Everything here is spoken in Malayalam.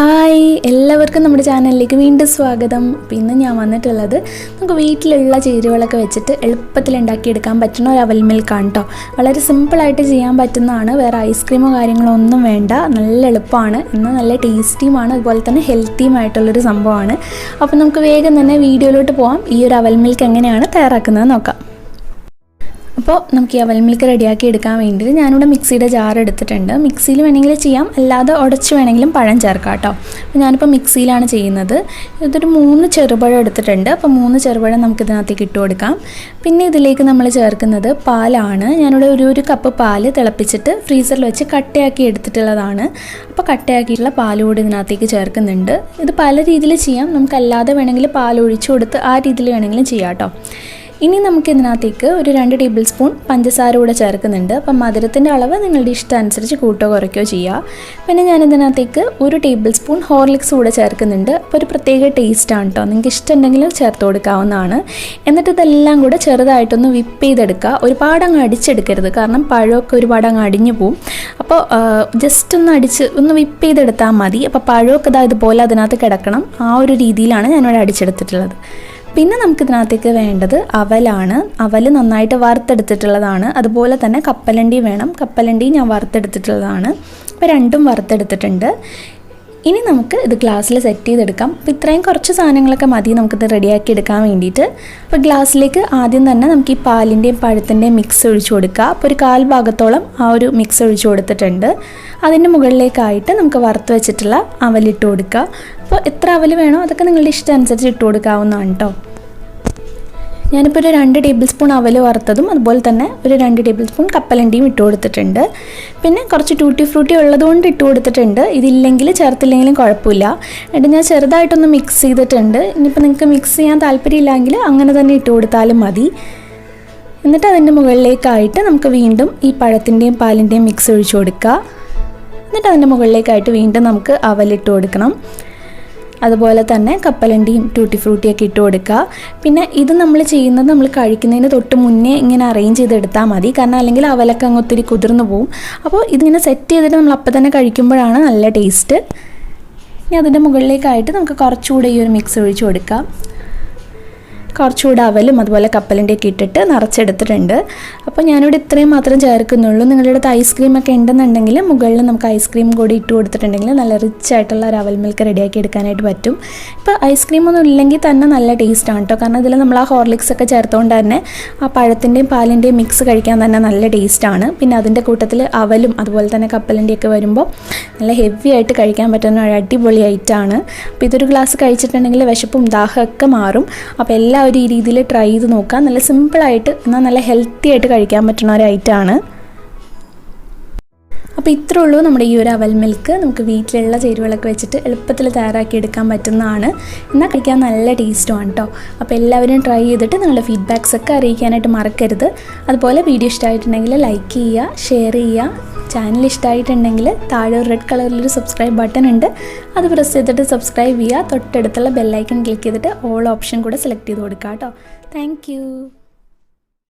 ഹായ് എല്ലാവർക്കും നമ്മുടെ ചാനലിലേക്ക് വീണ്ടും സ്വാഗതം. അപ്പോൾ ഇന്ന് ഞാൻ വന്നിട്ടുള്ളത് നമുക്ക് വീട്ടിലുള്ള ചേരുവകളൊക്കെ വെച്ചിട്ട് എളുപ്പത്തിൽ ഉണ്ടാക്കിയെടുക്കാൻ പറ്റുന്ന ഒരു അവൽ മിൽക്കാണ് കേട്ടോ. വളരെ സിമ്പിളായിട്ട് ചെയ്യാൻ പറ്റുന്നതാണ്. വേറെ ഐസ്ക്രീമോ കാര്യങ്ങളോ ഒന്നും വേണ്ട. നല്ല എളുപ്പമാണ്, എന്നാൽ നല്ല ടേസ്റ്റിയുമാണ്, അതുപോലെ തന്നെ ഹെൽത്തിയുമായിട്ടുള്ളൊരു സംഭവമാണ്. അപ്പോൾ നമുക്ക് വേഗം തന്നെ വീഡിയോയിലോട്ട് പോകാം. ഈ ഒരു അവൽ മിൽക്ക് എങ്ങനെയാണ് തയ്യാറാക്കുന്നത് നോക്കാം. അപ്പോൾ നമുക്ക് ഈ അവൽ മിൽക്ക് റെഡിയാക്കി എടുക്കാൻ വേണ്ടിയിട്ട് ഞാനിവിടെ മിക്സിയുടെ ജാർ എടുത്തിട്ടുണ്ട്. മിക്സിയിൽ വേണമെങ്കിൽ ചെയ്യാം, അല്ലാതെ ഉടച്ച് വേണമെങ്കിലും പഴം ചേർക്കാം കേട്ടോ. അപ്പോൾ ഞാനിപ്പോൾ മിക്സിയിലാണ് ചെയ്യുന്നത്. ഇതൊരു 3 ചെറുപഴം എടുത്തിട്ടുണ്ട്. അപ്പോൾ 3 ചെറുപഴം നമുക്കിതിനകത്തേക്ക് ഇട്ട് കൊടുക്കാം. പിന്നെ ഇതിലേക്ക് നമ്മൾ ചേർക്കുന്നത് പാലാണ്. ഞാനിവിടെ ഒരു കപ്പ് പാല് തിളപ്പിച്ചിട്ട് ഫ്രീസറിൽ വെച്ച് കട്ടയാക്കി എടുത്തിട്ടുള്ളതാണ്. അപ്പോൾ കട്ടയാക്കിയിട്ടുള്ള പാൽ കൂടി ഇതിനകത്തേക്ക് ചേർക്കുന്നുണ്ട്. ഇത് പല രീതിയിൽ ചെയ്യാം. നമുക്കല്ലാതെ വേണമെങ്കിൽ പാൽ ഒഴിച്ചു കൊടുത്ത് ആ രീതിയിൽ വേണമെങ്കിലും ചെയ്യാം കേട്ടോ. ഇനി നമുക്കിതിനകത്തേക്ക് ഒരു 2 ടേബിൾ സ്പൂൺ പഞ്ചസാര കൂടെ ചേർക്കുന്നുണ്ട്. അപ്പം മധുരത്തിൻ്റെ അളവ് നിങ്ങളുടെ ഇഷ്ടം അനുസരിച്ച് കൂട്ടോ കുറയ്ക്കോ ചെയ്യുക. പിന്നെ ഞാനിതിനകത്തേക്ക് 1 ടേബിൾ സ്പൂൺ ഹോർലിക്സ് കൂടെ ചേർക്കുന്നുണ്ട്. അപ്പോൾ ഒരു പ്രത്യേക ടേസ്റ്റാണ് കേട്ടോ. നിങ്ങൾക്ക് ഇഷ്ടമുണ്ടെങ്കിൽ ചേർത്ത് കൊടുക്കാവുന്നതാണ്. എന്നിട്ട് ഇതെല്ലാം കൂടെ ചെറുതായിട്ടൊന്ന് വിപ്പ് ചെയ്തെടുക്കുക. ഒരുപാട് അങ്ങ് അടിച്ചെടുക്കരുത്, കാരണം പഴമൊക്കെ ഒരുപാട് അങ്ങ് അടിഞ്ഞു പോവും. അപ്പോൾ ജസ്റ്റ് ഒന്ന് വിപ്പ് ചെയ്തെടുത്താൽ മതി. അപ്പോൾ പഴമൊക്കെ ഇതുപോലെ അതിനകത്ത് കിടക്കണം. ആ ഒരു രീതിയിലാണ് ഞാനിവിടെ അടിച്ചെടുത്തിട്ടുള്ളത്. പിന്നെ നമുക്കിതിനകത്തേക്ക് വേണ്ടത് അവലാണ്. അവൽ നന്നായിട്ട് വറുത്തെടുത്തിട്ടുള്ളതാണ്. അതുപോലെ തന്നെ കപ്പലണ്ടി വേണം. കപ്പലണ്ടി ഞാൻ വറുത്തെടുത്തിട്ടുള്ളതാണ്. അപ്പോൾ രണ്ടും വറുത്തെടുത്തിട്ടുണ്ട്. ഇനി നമുക്ക് ഇത് ഗ്ലാസ്സിൽ സെറ്റ് ചെയ്തെടുക്കാം. അപ്പോൾ ഇത്രയും കുറച്ച് സാധനങ്ങളൊക്കെ മതി നമുക്കിത് റെഡിയാക്കി എടുക്കാൻ വേണ്ടിയിട്ട്. അപ്പോൾ ഗ്ലാസ്സിലേക്ക് ആദ്യം തന്നെ നമുക്ക് ഈ പാലിൻ്റെയും പഴത്തിൻ്റെയും മിക്സ് ഒഴിച്ചു കൊടുക്കുക. അപ്പോൾ ഒരു 1/4 ഭാഗത്തോളം ആ ഒരു മിക്സ് ഒഴിച്ചു കൊടുത്തിട്ടുണ്ട്. അതിൻ്റെ മുകളിലേക്കായിട്ട് നമുക്ക് വറുത്ത് വെച്ചിട്ടുള്ള അവലിട്ട് കൊടുക്കുക. അപ്പോൾ എത്ര അവൽ വേണോ അതൊക്കെ നിങ്ങളുടെ ഇഷ്ടം അനുസരിച്ച് ഇട്ട് കൊടുക്കാവുന്നതാണ് കേട്ടോ. ഞാനിപ്പോൾ ഒരു 2 ടേബിൾ സ്പൂൺ അവൽ വറുത്തതും അതുപോലെ തന്നെ ഒരു 2 ടേബിൾ സ്പൂൺ കപ്പലണ്ടിയും ഇട്ട് കൊടുത്തിട്ടുണ്ട്. പിന്നെ കുറച്ച് ടൂട്ടി ഫ്രൂട്ടി ഉള്ളതുകൊണ്ട് ഇട്ട് കൊടുത്തിട്ടുണ്ട്. ഇതില്ലെങ്കിൽ ചേർത്തില്ലെങ്കിലും കുഴപ്പമില്ല. എന്നിട്ട് ഞാൻ ചെറുതായിട്ടൊന്ന് മിക്സ് ചെയ്തിട്ടുണ്ട്. ഇനിയിപ്പോൾ നിങ്ങൾക്ക് മിക്സ് ചെയ്യാൻ താല്പര്യമില്ലെങ്കിൽ അങ്ങനെ തന്നെ ഇട്ട് കൊടുത്താലും മതി. എന്നിട്ട് അതിൻ്റെ മുകളിലേക്കായിട്ട് നമുക്ക് വീണ്ടും ഈ പഴത്തിൻ്റെയും പാലിൻ്റെയും മിക്സ് ഒഴിച്ചു കൊടുക്കുക. എന്നിട്ട് അതിൻ്റെ മുകളിലേക്കായിട്ട് വീണ്ടും നമുക്ക് അവലിട്ട് കൊടുക്കണം. അതുപോലെ തന്നെ കപ്പലണ്ടിയും ടൂട്ടി ഫ്രൂട്ടിയൊക്കെ ഇട്ട് കൊടുക്കുക. പിന്നെ ഇത് നമ്മൾ ചെയ്യുന്നത് നമ്മൾ കഴിക്കുന്നതിന് തൊട്ട് മുന്നേ ഇങ്ങനെ അറേഞ്ച് ചെയ്തെടുത്താൽ മതി, കാരണം അല്ലെങ്കിൽ അവലൊക്കെ അങ്ങ് ഒത്തിരി കുതിർന്നു പോവും. അപ്പോൾ ഇതിങ്ങനെ സെറ്റ് ചെയ്തിട്ട് നമ്മൾ അപ്പം തന്നെ കഴിക്കുമ്പോഴാണ് നല്ല ടേസ്റ്റ്. ഇനി അതിൻ്റെ മുകളിലേക്കായിട്ട് നമുക്ക് കുറച്ചുകൂടെ ഈ ഒരു മിക്സ് ഒഴിച്ച് കൊടുക്കാം. കുറച്ചുകൂടെ അവലും അതുപോലെ കപ്പലണ്ടിയൊക്കെ ഇട്ടിട്ട് നിറച്ചെടുത്തിട്ടുണ്ട്. അപ്പോൾ ഞാനിവിടെ ഇത്രയും മാത്രം ചേർക്കുന്നുള്ളൂ. നിങ്ങളുടെ അടുത്ത് ഐസ്ക്രീമൊക്കെ ഉണ്ടെന്നുണ്ടെങ്കിൽ മുകളിൽ നമുക്ക് ഐസ്ക്രീം കൂടി ഇട്ട് കൊടുത്തിട്ടുണ്ടെങ്കിൽ നല്ല റിച്ച് ആയിട്ടുള്ള ഒരു അവൽ മിൽക്ക് റെഡിയാക്കി എടുക്കാനായിട്ട് പറ്റും. ഇപ്പോൾ ഐസ്ക്രീമൊന്നും ഇല്ലെങ്കിൽ തന്നെ നല്ല ടേസ്റ്റാണ് കേട്ടോ, കാരണം ഇതിൽ നമ്മൾ ആ ഹോർലിക്സ് ഒക്കെ ചേർത്തുകൊണ്ട് തന്നെ ആ പഴത്തിൻ്റെയും പാലിൻ്റെയും മിക്സ് കഴിക്കാൻ തന്നെ നല്ല ടേസ്റ്റാണ്. പിന്നെ അതിൻ്റെ കൂട്ടത്തിൽ അവലും അതുപോലെ തന്നെ കപ്പലണ്ടിയൊക്കെ വരുമ്പോൾ നല്ല ഹെവി ആയിട്ട് കഴിക്കാൻ പറ്റുന്ന ഒരു അടിപൊളി ഐറ്റമാണ്. അപ്പോൾ ഇതൊരു ഗ്ലാസ് കഴിച്ചിട്ടുണ്ടെങ്കിൽ വിശപ്പും ദാഹമൊക്കെ മാറും. അപ്പോൾ എല്ലാവരും ഈ രീതിയിൽ ട്രൈ ചെയ്ത് നോക്കാം. നല്ല സിമ്പിളായിട്ട് എന്നാൽ നല്ല ഹെൽത്തി ആയിട്ട് കഴിക്കാൻ പറ്റുന്ന ഒരു ഐറ്റമാണ്. അപ്പോൾ ഇത്രേ ഉള്ളൂ നമ്മുടെ ഈ ഒരു അവൽ മിൽക്ക്. നമുക്ക് വീട്ടിലുള്ള ചേരുവകളൊക്കെ വെച്ചിട്ട് എളുപ്പത്തിൽ തയ്യാറാക്കി എടുക്കാൻ പറ്റുന്നതാണ്. എന്നാൽ കഴിക്കാൻ നല്ല ടേസ്റ്റുമാണ് കേട്ടോ. അപ്പോൾ എല്ലാവരും ട്രൈ ചെയ്തിട്ട് നിങ്ങളുടെ ഫീഡ്ബാക്സ് ഒക്കെ അറിയിക്കാനായിട്ട് മറക്കരുത്. അതുപോലെ വീഡിയോ ഇഷ്ടമായിട്ടുണ്ടെങ്കിൽ ലൈക്ക് ചെയ്യുക, ഷെയർ ചെയ്യുക. ചാനൽ ഇഷ്ടമായിട്ടുണ്ടെങ്കിൽ താഴെ ഒരു റെഡ് കളറിലൊരു സബ്സ്ക്രൈബ് ബട്ടൺ ഉണ്ട്, അത് പ്രസ് ചെയ്തിട്ട് സബ്സ്ക്രൈബ് ചെയ്യുക. തൊട്ടടുത്തുള്ള ബെല്ലൈക്കൺ ക്ലിക്ക് ചെയ്തിട്ട് ഓൾ ഓപ്ഷൻ കൂടെ സെലക്ട് ചെയ്ത് കൊടുക്കുക കേട്ടോ. താങ്ക്